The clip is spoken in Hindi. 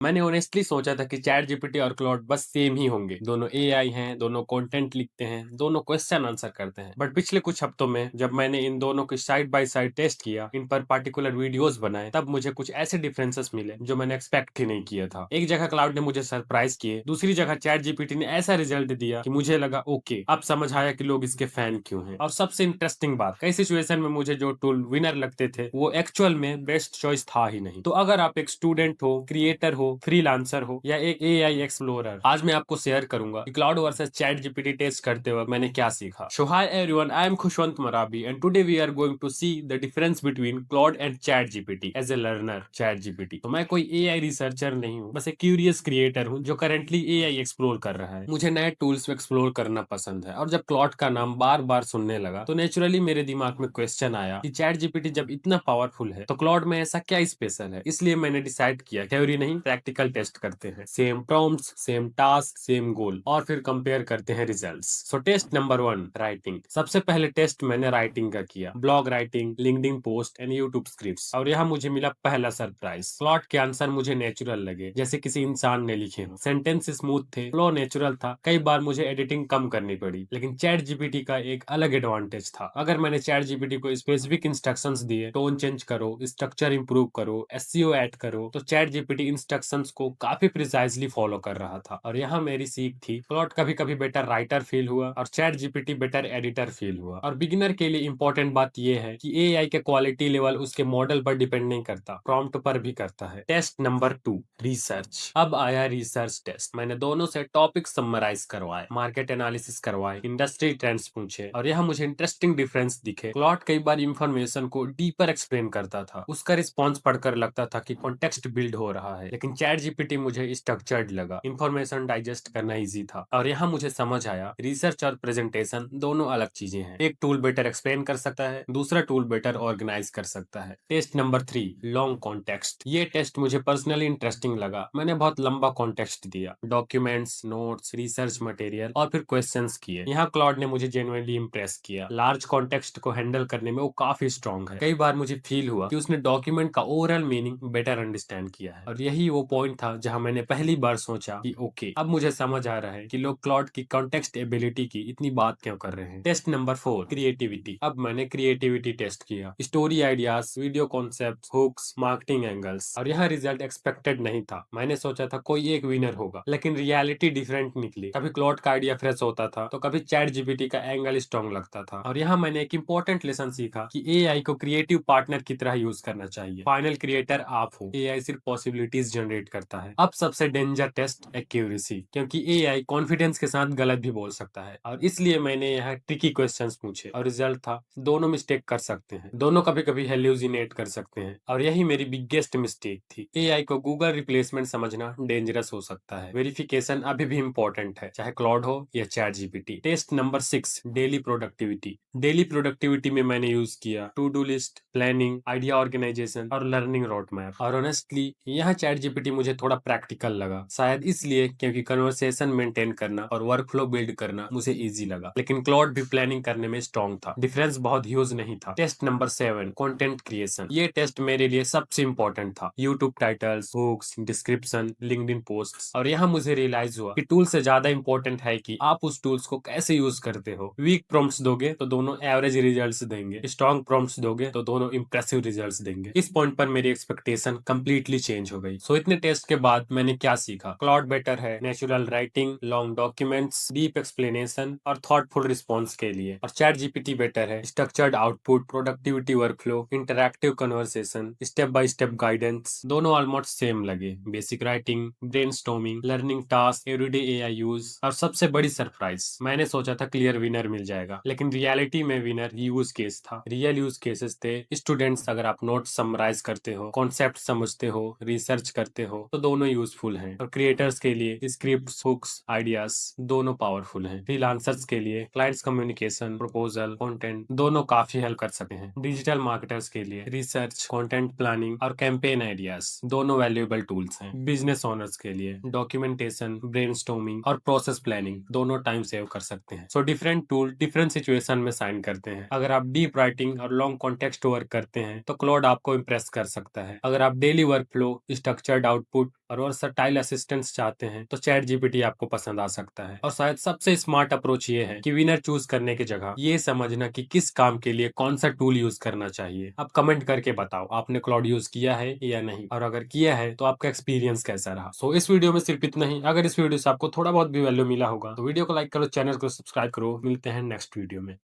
मैंने ऑनेस्टली सोचा था कि चैट जीपीटी और क्लॉड बस सेम ही होंगे। दोनों एआई हैं, दोनों कंटेंट लिखते हैं, दोनों क्वेश्चन आंसर करते हैं। बट पिछले कुछ हफ्तों में जब मैंने इन दोनों की साइड बाय साइड टेस्ट किया, इन पर पार्टिकुलर वीडियोस बनाए, तब मुझे कुछ ऐसे डिफरेंसेस मिले जो मैंने एक्सपेक्ट ही नहीं किया था। एक जगह क्लाउड ने मुझे सरप्राइज किए, दूसरी जगह चैट जीपीटी ने ऐसा रिजल्ट दिया कि मुझे लगा ओके, अब समझ आया कि लोग इसके फैन क्यों हैं। और सबसे इंटरेस्टिंग बात, कई सिचुएशन में मुझे जो टूल विनर लगते थे वो एक्चुअल में बेस्ट चॉइस था ही नहीं। तो अगर आप एक स्टूडेंट हो, क्रिएटर हो, फ्रीलांसर हो या एक एआई एक्सप्लोरर, आज मैं आपको शेयर करूंगा कि Claude versus chat GPT test करते वक्त मैंने क्या सीखा। So hi everyone, I am Khushwant Marabi and today we are going to see the difference between Claude and chat GPT as a learner. Chat GPT तो मैं कोई एआई रिसर्चर नहीं हूँ, बस एक क्यूरियस क्रिएटर हूँ जो करंटली एआई एक्सप्लोर कर रहा है। मुझे नए टूल्स एक्सप्लोर करना पसंद है और जब क्लाउड का नाम बार बार सुनने लगा तो नेचुरली मेरे दिमाग में क्वेश्चन आया कि चैट जीपीटी जब इतना पावरफुल है तो क्लाउड में ऐसा क्या स्पेशल है। इसलिए मैंने डिसाइड किया थ्योरी नहीं, प्रैक्टिकल टेस्ट करते हैं। Same prompts, same task, same गोल, और फिर कंपेयर करते हैं रिजल्ट्स। सो टेस्ट नंबर 1, राइटिंग। सबसे पहले टेस्ट मैंने राइटिंग का किया, blog writing, LinkedIn post and YouTube scripts. और यहाँ मुझे मिला पहला सरप्राइज। क्लाउड के आंसर मुझे नेचुरल लगे, जैसे किसी इंसान ने लिखे हो। सेंटेंस स्मूथ थे, फ्लो नेचुरल था। कई बार मुझे एडिटिंग कम करनी पड़ी, लेकिन चैट जीपीटी का एक अलग एडवांटेज था। अगर मैंने चैट जीपीटी को स्पेसिफिक इंस्ट्रक्शंस दिए, टोन चेंज करो, स्ट्रक्चर इंप्रूव करो, एसईओ ऐड करो, तो चैट जीपीटी इंस्ट्रक्शंस को काफी प्रिसाइजली फॉलो कर रहा था। और यहाँ मेरी सीख थी, क्लॉड कभी कभी बेटर राइटर फील हुआ और chat GPT better editor feel हुआ। और बिगिनर के लिए इंपॉर्टेंट बात यह है कि एआई के क्वालिटी लेवल उसके मॉडल पर डिपेंड नहीं करता, प्रॉम्प्ट पर भी करता है। Test number 2, research. अब आया रिसर्च टेस्ट। मैंने दोनों से टॉपिक समराइज करवाए, मार्केट एनालिसिस करवाए, इंडस्ट्री ट्रेंड्स पूछे, और यहाँ मुझे इंटरेस्टिंग डिफरेंस दिखे। क्लॉड कई बार इंफॉर्मेशन को डीपर एक्सप्लेन करता था, उसका रिस्पॉन्स पढ़कर लगता था कि कॉन्टेक्स्ट बिल्ड हो रहा है, लेकिन चैट जीपीटी मुझे स्ट्रक्चर्ड लगा, इंफॉर्मेशन डाइजेस्ट करना इजी था। और यहाँ मुझे समझ आया रिसर्च और प्रेजेंटेशन दोनों अलग चीजें हैं। एक टूल बेटर एक्सप्लेन कर सकता है, दूसरा टूल बेटर ऑर्गेनाइज कर सकता है। Test number 3, long context. ये टेस्ट मुझे पर्सनली इंटरेस्टिंग लगा। मैंने बहुत लंबा कॉन्टेक्स्ट दिया, डॉक्यूमेंट्स, नोट्स, रिसर्च मटेरियल और फिर क्वेश्चंस किए। यहाँ क्लॉड ने मुझे जेन्युइनली इंप्रेस किया। लार्ज कॉन्टेक्स्ट को हैंडल करने में वो काफी स्ट्रांग है। कई बार मुझे फील हुआ कि उसने डॉक्यूमेंट का ओवरऑल मीनिंग बेटर अंडरस्टैंड किया है। और यही वो पॉइंट था जहां मैंने पहली बार सोचा कि ओके, अब मुझे समझ आ रहा है कि लोग क्लॉड की कॉन्टेक्स्ट एबिलिटी की इतनी बात क्यों कर रहे हैं। Test number 4, creativity. अब मैंने क्रिएटिविटी टेस्ट किया, story ideas, video concept, hooks, marketing angles. और यहाँ रिजल्ट एक्सपेक्टेड नहीं था। मैंने सोचा था कोई एक विनर होगा, लेकिन रियलिटी डिफरेंट निकली। कभी क्लॉड का आइडिया फ्रेश होता था तो कभी चैट जीपीटी का एंगल स्ट्रॉन्ग लगता था। और यहाँ मैंने एक इंपॉर्टेंट लेसन सीखा कि एआई को क्रिएटिव पार्टनर की तरह यूज करना चाहिए। फाइनल क्रिएटर आप हो, एआई सिर्फ पॉसिबिलिटीज जनरेट करता है। अब सबसे डेंजर टेस्ट, एक्यूरेसी, क्योंकि एआई कॉन्फिडेंस के साथ गलत भी बोल सकता है। और इसलिए मैंने यहाँ ट्रिकी क्वेश्चंस पूछे और रिजल्ट था दोनों मिस्टेक कर सकते हैं, दोनों कभी कभी हेल्यूजिनेट कर सकते हैं। और यही मेरी बिगेस्ट मिस्टेक थी। एआई को गूगल रिप्लेसमेंट समझना डेंजरस हो सकता है। वेरिफिकेशन अभी भी इंपॉर्टेंट है, चाहे क्लॉड हो या chat GPT. Test number 6, daily productivity. Daily productivity में मैंने यूज किया to do list, planning, idea organisation और लर्निंग रोड मैप। और ऑनेस्टली यहाँ चैट जीपीटी मुझे थोड़ा प्रैक्टिकल लगा, शायद इसलिए क्योंकि कन्वर्सेशन मेंटेन करना और वर्क फ्लो बिल्ड करना मुझे इजी लगा। लेकिन क्लॉड भी प्लानिंग करने में स्ट्रॉन्ग था, डिफरेंस बहुत ह्यूज नहीं था। Test number 7, content creation. ये टेस्ट मेरे लिए सबसे इंपॉर्टेंट था। YouTube titles, hooks, description, LinkedIn posts. और यहाँ मुझे रियलाइज हुआ कि टूल से ज्यादा इंपॉर्टेंट है कि आप उस टूल्स को कैसे यूज करते हो। वीक प्रॉम्प्ट्स दोगे तो दोनों एवरेज रिजल्ट्स देंगे, स्ट्रॉन्ग प्रॉम्प्ट्स दोगे तो दोनों इंप्रेसिव रिजल्ट्स देंगे। इस पॉइंट पर मेरी एक्सपेक्टेशन कंप्लीटली चेंज हो गई। सो इतने टेस्ट के बाद मैंने क्या सीखा? क्लॉड बेटर है natural writing, long documents, deep explanation और थॉटफुल रिस्पॉन्स के लिए। और चैट जीपीटी बेटर है structured output, productivity workflow, interactive conversation, step by step guidance. दोनों ऑलमोस्ट सेम लगे, basic writing, brainstorming, learning task, everyday AI use. और सबसे बड़ी सरप्राइज, मैंने सोचा था क्लियर विनर मिल जाएगा, लेकिन रियलिटी में विनर यूज केस था। रियल यूज केसेस थे स्टूडेंट्स, अगर आप नोट समराइज करते हो, कॉन्सेप्ट समझते हो, रिसर्च करते हो तो दोनों यूजफुल हैं। और क्रिएटर्स के लिए स्क्रिप्ट, हुक्स, आइडियाज दोनों पावरफुल हैं। फ्रीलांसर्स के लिए क्लाइंट्स कम्युनिकेशन, प्रपोजल, कंटेंट दोनों काफी हेल्प कर सकते हैं। डिजिटल मार्केटर्स के लिए रिसर्च, कंटेंट प्लानिंग और कैंपेन आइडियाज दोनों वैल्यूएबल टूल्स हैं। बिजनेस ओनर्स के लिए डॉक्यूमेंटेशन, ब्रेनस्टॉर्मिंग और प्रोसेस प्लानिंग दोनों टाइम सेव कर सकते हैं। So different tool different situation में साइन करते हैं। अगर आप डीप राइटिंग और लॉन्ग कॉन्टेक्स्ट वर्क करते हैं तो क्लॉड आपको इम्प्रेस कर सकता है। अगर आप daily work flow, structured output और वर्सटाइल असिस्टेंस चाहते हैं तो चैट जीपीटी आपको पसंद आ सकता है। और शायद सबसे स्मार्ट अप्रोच ये है कि विनर चूज करने की जगह ये समझना कि किस काम के लिए कौन सा टूल यूज करना चाहिए। अब कमेंट करके बताओ आपने क्लाउड यूज किया है या नहीं, और अगर किया है तो आपका एक्सपीरियंस कैसा रहा। सो इस वीडियो में सिर्फ इतना ही। अगर इस वीडियो से आपको थोड़ा बहुत भी वैल्यू मिला होगा तो वीडियो को लाइक करो, चैनल को सब्सक्राइब करो। मिलते हैं नेक्स्ट वीडियो में।